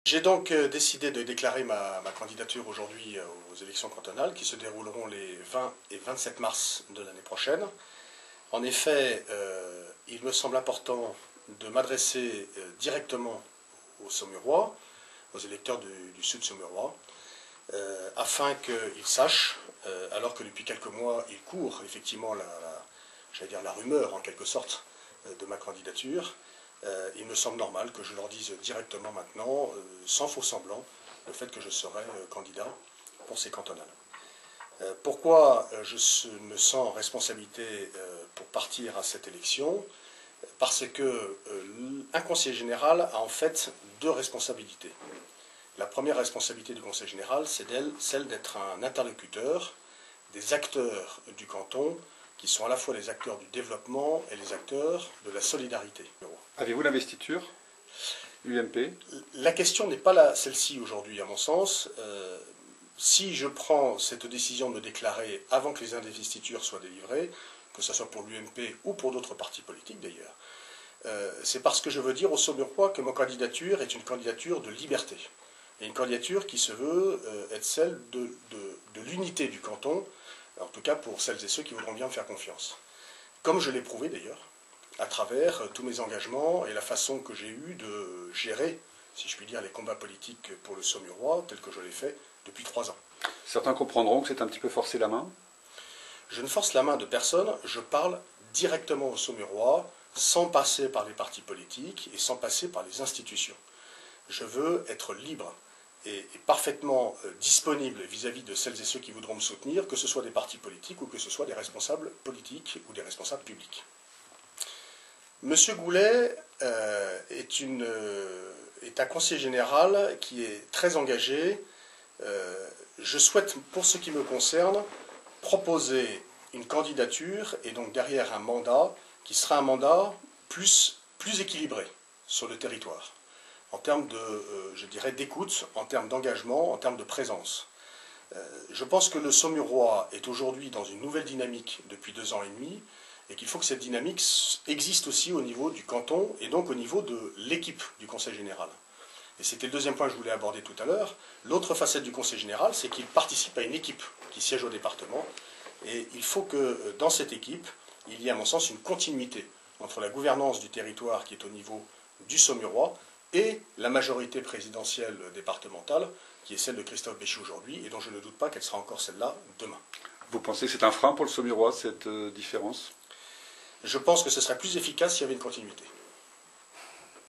J'ai donc décidé de déclarer ma candidature aujourd'hui aux élections cantonales qui se dérouleront les 20 et 27 mars de l'année prochaine. En effet, il me semble important de m'adresser directement aux Saumurois, aux électeurs du Sud saumurois, afin qu'ils sachent, alors que depuis quelques mois il court effectivement la rumeur en quelque sorte de ma candidature, il me semble normal que je leur dise directement maintenant, sans faux semblant, le fait que je serai candidat pour ces cantonales. Pourquoi je me sens en responsabilité pour partir à cette élection? Parce qu'un conseiller général a en fait deux responsabilités. La première responsabilité du conseil général, c'est celle d'être un interlocuteur des acteurs du canton, qui sont à la fois les acteurs du développement et les acteurs de la solidarité. Avez-vous l'investiture UMP? La question n'est pas celle-ci aujourd'hui, à mon sens. Si je prends cette décision de me déclarer avant que les investitures soient délivrées, que ce soit pour l'UMP ou pour d'autres partis politiques d'ailleurs, c'est parce que je veux dire aux Saumurois que ma candidature est une candidature de liberté. Et une candidature qui se veut être celle de l'unité du canton, en tout cas pour celles et ceux qui voudront bien me faire confiance. Comme je l'ai prouvé d'ailleurs, à travers tous mes engagements et la façon que j'ai eue de gérer, si je puis dire, les combats politiques pour le Saumurois, tel que je l'ai fait depuis 3 ans. Certains comprendront que c'est un petit peu forcer la main. Je ne force la main de personne, je parle directement aux Saumurois, sans passer par les partis politiques et sans passer par les institutions. Je veux être libre et parfaitement disponible vis-à-vis de celles et ceux qui voudront me soutenir, que ce soit des partis politiques ou que ce soit des responsables politiques ou des responsables publics. Monsieur Goulet est un conseiller général qui est très engagé. Je souhaite, pour ce qui me concerne, proposer une candidature et donc derrière un mandat qui sera un mandat plus équilibré sur le territoire, en termes je dirais, d'écoute, en termes d'engagement, en termes de présence. Je pense que le Saumurois est aujourd'hui dans une nouvelle dynamique depuis 2 ans et demi, et qu'il faut que cette dynamique existe aussi au niveau du canton et donc au niveau de l'équipe du Conseil général. Et c'était le deuxième point que je voulais aborder tout à l'heure. L'autre facette du Conseil général, c'est qu'il participe à une équipe qui siège au département, et il faut que dans cette équipe, il y ait à mon sens une continuité entre la gouvernance du territoire qui est au niveau du Saumurois et la majorité présidentielle départementale, qui est celle de Christophe Béchu aujourd'hui, et dont je ne doute pas qu'elle sera encore celle-là demain. Vous pensez que c'est un frein pour le Saumurois, cette différence? Je pense que ce serait plus efficace s'il y avait une continuité.